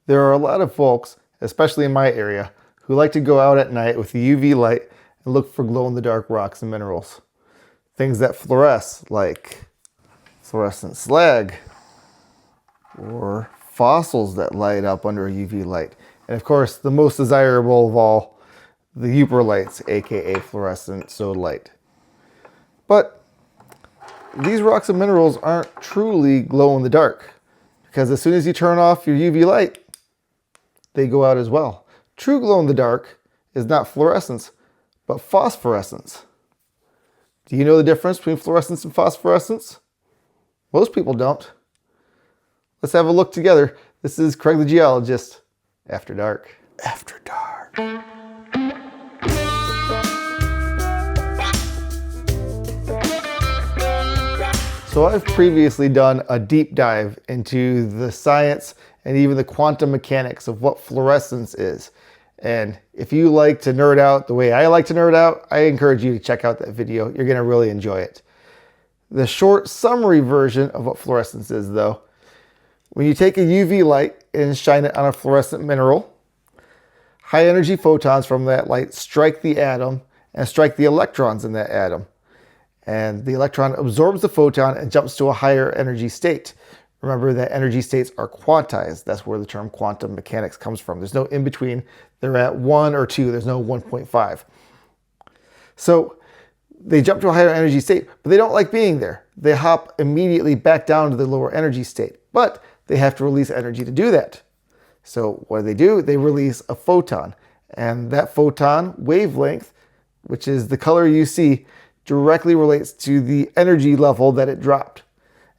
There are a lot of folks, especially in my area, who like to go out at night with the UV light and look for glow-in-the-dark rocks and minerals. Things that fluoresce, like fluorescent slag, or fossils that light up under a UV light. And of course, the most desirable of all, the UPR lights, aka fluorescent sodalite. But these rocks and minerals aren't truly glow-in-the-dark, because as soon as you turn off your UV light, they go out as well. True glow-in-the-dark is not fluorescence, but phosphorescence. Do you know the difference between fluorescence and phosphorescence? Most people don't. Let's have a look together. This is Craig the Geologist, After Dark. After Dark. So I've previously done a deep dive into the science and even the quantum mechanics of what fluorescence is. And if you like to nerd out the way I like to nerd out, I encourage you to check out that video. You're going to really enjoy it. The short summary version of what fluorescence is, though, when you take a UV light and shine it on a fluorescent mineral, high energy photons from that light strike the atom and strike the electrons in that atom. And the electron absorbs the photon and jumps to a higher energy state. Remember that energy states are quantized. That's where the term quantum mechanics comes from. There's no in between. They're at 1 or 2. There's no 1.5. So they jump to a higher energy state, but they don't like being there. They hop immediately back down to the lower energy state, but they have to release energy to do that. So what do? They release a photon, and that photon wavelength, which is the color you see, directly relates to the energy level that it dropped.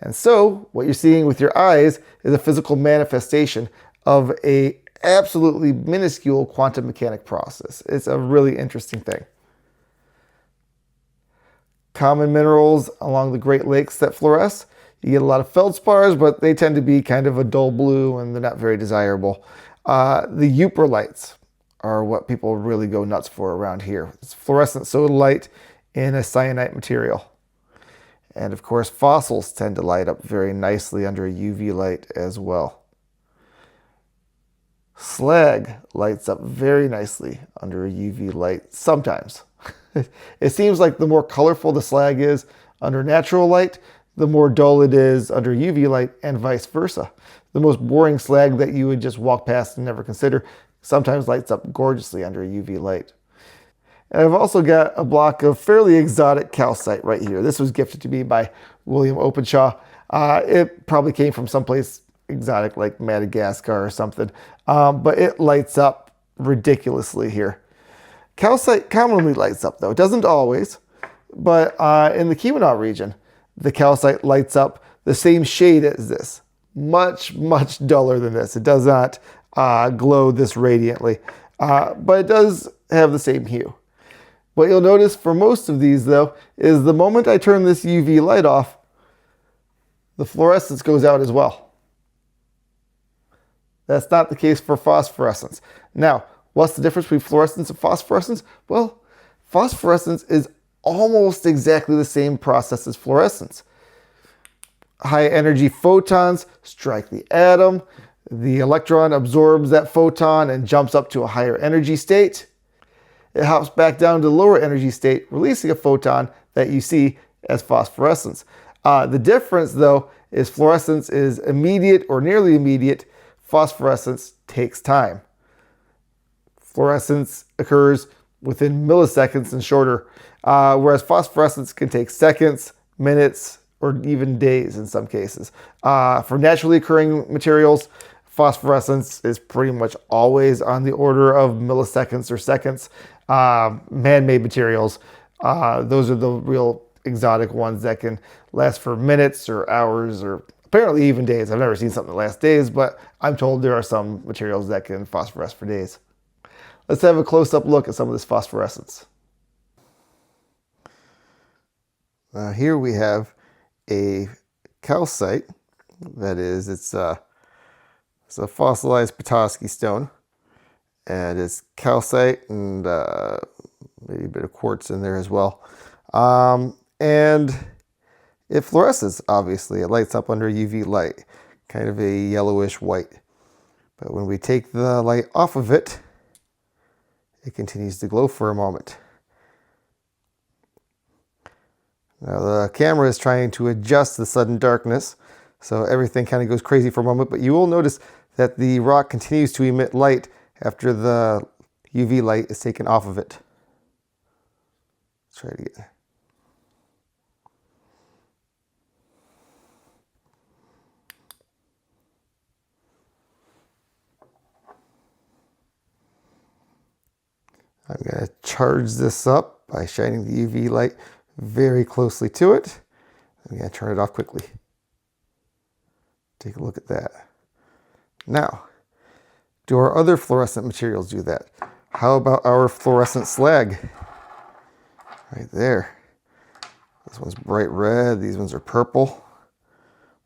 And so what you're seeing with your eyes is a physical manifestation of a absolutely minuscule quantum mechanic process. It's a really interesting thing. Common minerals along the Great Lakes that fluoresce, you get a lot of feldspars, but they tend to be kind of a dull blue and they're not very desirable. The UPR lights are what people really go nuts for around here. It's fluorescent sodalite in a cyanite material. And of course, fossils tend to light up very nicely under a UV light as well. Slag lights up very nicely under a UV light sometimes. It seems like the more colorful the slag is under natural light, the more dull it is under UV light, and vice versa. The most boring slag that you would just walk past and never consider sometimes lights up gorgeously under a UV light. And I've also got a block of fairly exotic calcite right here. This was gifted to me by William Openshaw. It probably came from someplace exotic like Madagascar or something, but it lights up ridiculously here. Calcite commonly lights up though. It doesn't always, but in the Keweenaw region, the calcite lights up the same shade as this. Much, much duller than this. It does not glow this radiantly, but it does have the same hue. What you'll notice for most of these, though, is the moment I turn this UV light off, the fluorescence goes out as well. That's not the case for phosphorescence. Now, what's the difference between fluorescence and phosphorescence? Well, phosphorescence is almost exactly the same process as fluorescence. High energy photons strike the atom. The electron absorbs that photon and jumps up to a higher energy state. It hops back down to the lower energy state, releasing a photon that you see as phosphorescence. The difference, though, is fluorescence is immediate or nearly immediate. Phosphorescence takes time. Fluorescence occurs within milliseconds and shorter, whereas phosphorescence can take seconds, minutes, or even days in some cases. For naturally occurring materials, phosphorescence is pretty much always on the order of milliseconds or seconds. Man-made materials, those are the real exotic ones that can last for minutes or hours or apparently even days. I've never seen something that lasts days, but I'm told there are some materials that can phosphoresce for days. Let's have a close-up look at some of this phosphorescence. Here we have a calcite. That is, it's a fossilized Petoskey stone. And it's calcite and maybe a bit of quartz in there as well. And it fluoresces, obviously. It lights up under UV light, kind of a yellowish white. But when we take the light off of it, it continues to glow for a moment. Now the camera is trying to adjust the sudden darkness, so everything kind of goes crazy for a moment, but you will notice that the rock continues to emit light after the UV light is taken off of it. Let's try it again. I'm going to charge this up by shining the UV light very closely to it. I'm going to turn it off quickly. Take a look at that. Now, do our other fluorescent materials do that? How about our fluorescent slag? Right there. This one's bright red, these ones are purple.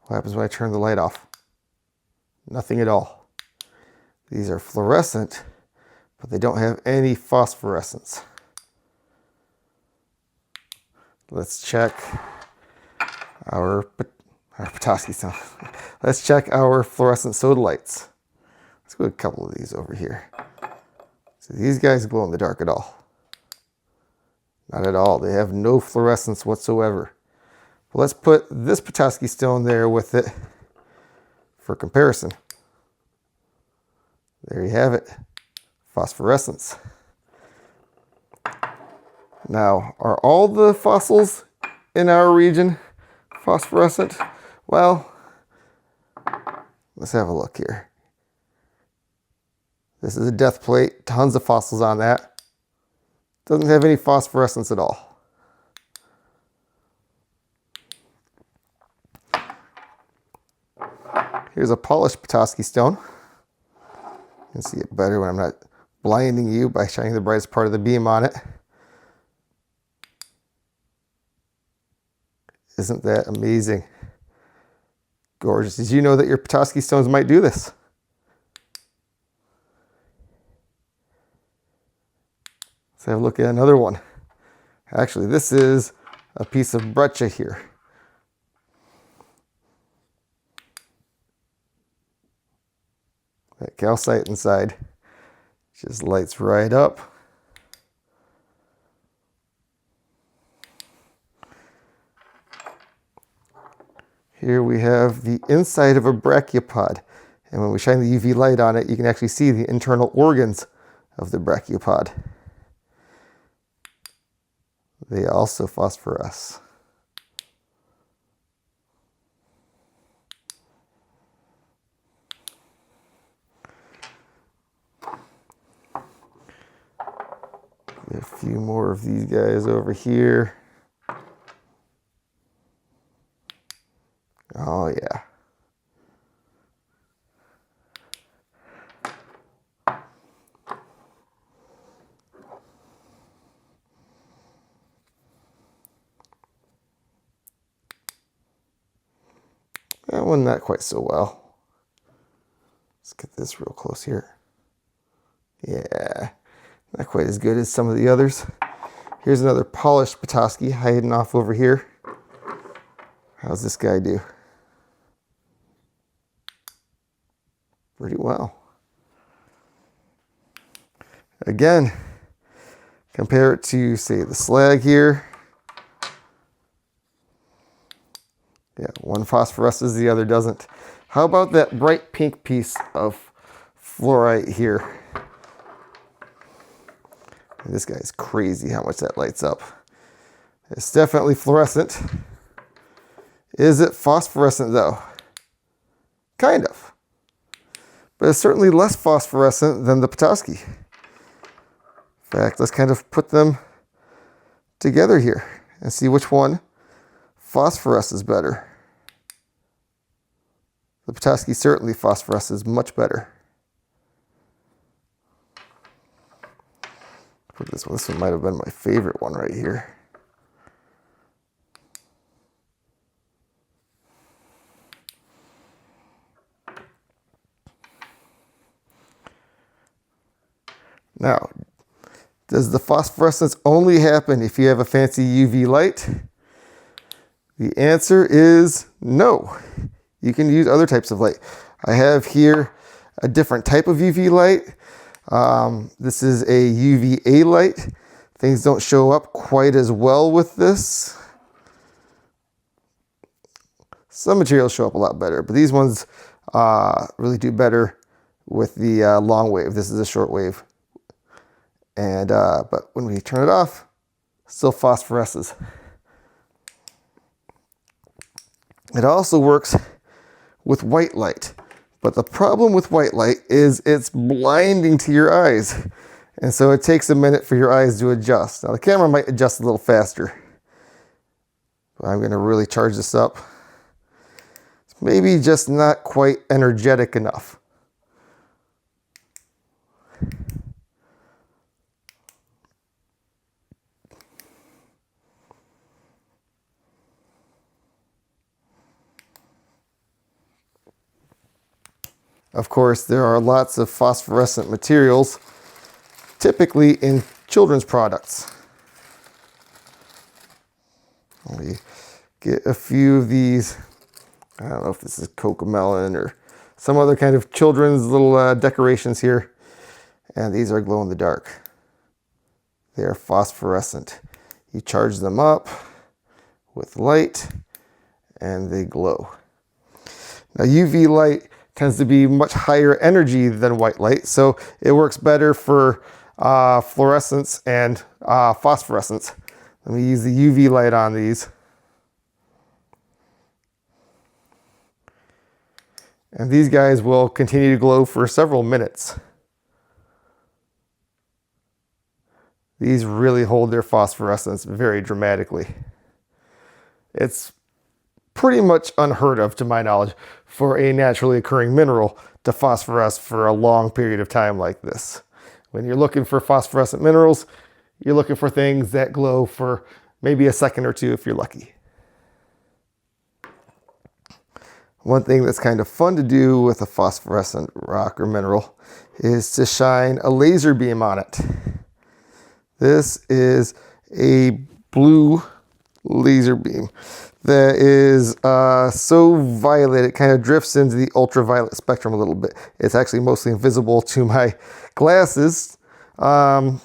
What happens when I turn the light off? Nothing at all. These are fluorescent, but they don't have any phosphorescence. Let's check our Petoskey stone. Let's check our fluorescent soda lights. Let's go a couple of these over here. So these guys glow in the dark at all? Not at all. They have no fluorescence whatsoever. Well, let's put this Petoskey stone there with it for comparison. There you have it. Phosphorescence. Now, are all the fossils in our region phosphorescent? Well, let's have a look here. This is a death plate, tons of fossils on that. Doesn't have any phosphorescence at all. Here's a polished Petoskey stone. You can see it better when I'm not blinding you by shining the brightest part of the beam on it. Isn't that amazing? Gorgeous. Did you know that your Petoskey stones might do this? Let's have a look at another one. Actually, this is a piece of breccia here. That calcite inside just lights right up. Here we have the inside of a brachiopod. And when we shine the UV light on it, you can actually see the internal organs of the brachiopod. They also phosphoresce. A few more of these guys over here. Oh yeah. That one not quite so well. Let's get this real close here. Yeah, not quite as good as some of the others. Here's another polished Petoskey hiding off over here. How's this guy do? Pretty well. Again, compare it to, say, the slag here. Yeah, one phosphoresces, the other doesn't. How about that bright pink piece of fluorite here? This guy's crazy how much that lights up. It's definitely fluorescent. Is it phosphorescent though? Kind of. But it's certainly less phosphorescent than the Petoskey. In fact, let's kind of put them together here and see which one phosphoresces better. The Petoskey certainly phosphoresces much better. Put this one. This one might have been my favorite one right here. Now, does the phosphorescence only happen if you have a fancy UV light? The answer is no. You can use other types of light. I have here a different type of UV light. This is a UVA light. Things don't show up quite as well with this. Some materials show up a lot better, but these ones really do better with the long wave. This is a short wave. And but when we turn it off, still phosphoresces. It also works with white light. But the problem with white light is it's blinding to your eyes. And so it takes a minute for your eyes to adjust. Now the camera might adjust a little faster. But I'm going to really charge this up. It's maybe just not quite energetic enough. Of course, there are lots of phosphorescent materials, typically in children's products. Let me get a few of these. I don't know if this is cocomelon or some other kind of children's little decorations here. And these are glow in the dark. They are phosphorescent. You charge them up with light and they glow. Now UV light tends to be much higher energy than white light, so it works better for fluorescence and phosphorescence. Let me use the UV light on these. And these guys will continue to glow for several minutes. These really hold their phosphorescence very dramatically. It's pretty much unheard of, to my knowledge, for a naturally occurring mineral to phosphoresce for a long period of time like this. When you're looking for phosphorescent minerals, you're looking for things that glow for maybe a second or two if you're lucky. One thing that's kind of fun to do with a phosphorescent rock or mineral is to shine a laser beam on it. This is a blue laser beam that is so violet it kind of drifts into the ultraviolet spectrum a little bit. It's actually mostly invisible to my glasses. I'm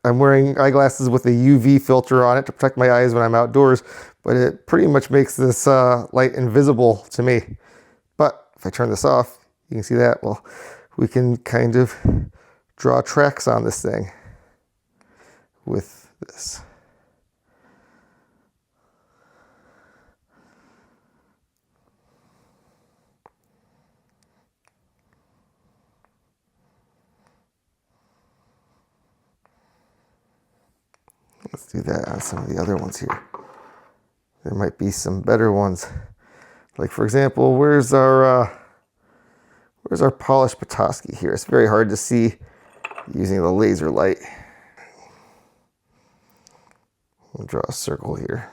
wearing eyeglasses with a UV filter on it to protect my eyes when I'm outdoors, but it pretty much makes this light invisible to me. But if I turn this off, you can see that. Well, we can kind of draw tracks on this thing with this. Let's do that on some of the other ones here. There might be some better ones. Like for example, where's our polished Petoskey here? It's very hard to see using the laser light. We'll draw a circle here.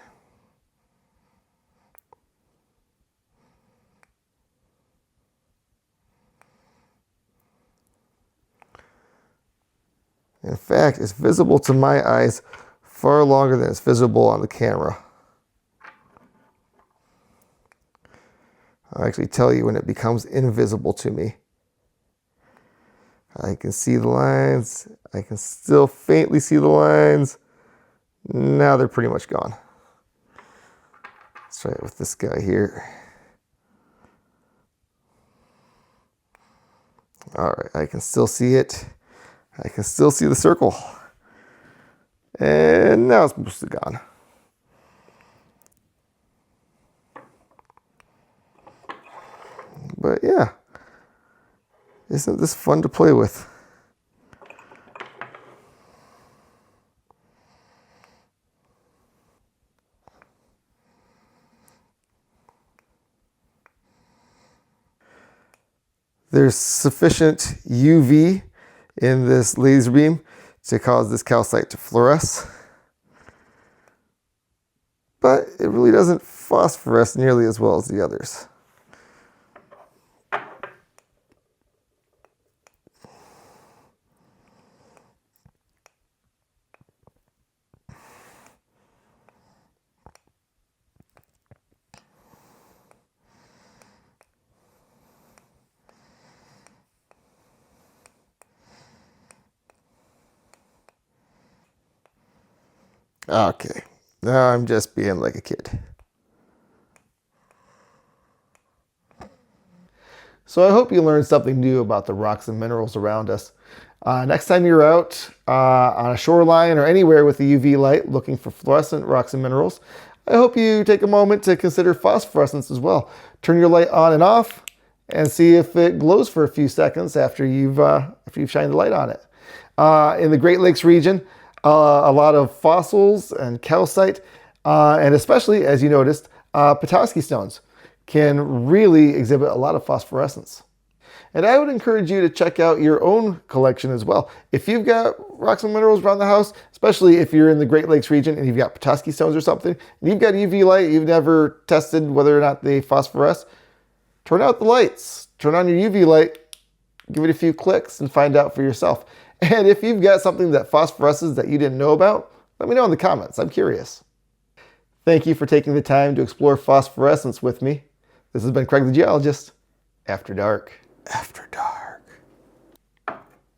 In fact, it's visible to my eyes far longer than it's visible on the camera. I'll actually tell you when it becomes invisible to me. I can see the lines. I can still faintly see the lines. Now they're pretty much gone. Let's try it with this guy here. All right, I can still see it. I can still see the circle. And now it's mostly gone. But yeah, isn't this fun to play with? There's sufficient UV in this laser beam to cause this calcite to fluoresce. But it really doesn't phosphoresce nearly as well as the others. Okay, now I'm just being like a kid. So I hope you learned something new about the rocks and minerals around us. Next time you're out on a shoreline or anywhere with a UV light looking for fluorescent rocks and minerals, I hope you take a moment to consider phosphorescence as well. Turn your light on and off and see if it glows for a few seconds after you've shined the light on it. In the Great Lakes region, a lot of fossils and calcite, and especially, as you noticed, Petoskey stones can really exhibit a lot of phosphorescence. And I would encourage you to check out your own collection as well. If you've got rocks and minerals around the house, especially if you're in the Great Lakes region and you've got Petoskey stones or something, and you've got UV light, you've never tested whether or not they phosphoresce, turn out the lights, turn on your UV light, give it a few clicks and find out for yourself. And if you've got something that phosphoresces that you didn't know about, let me know in the comments. I'm curious. Thank you for taking the time to explore phosphorescence with me. This has been Craig the Geologist, After Dark. After Dark.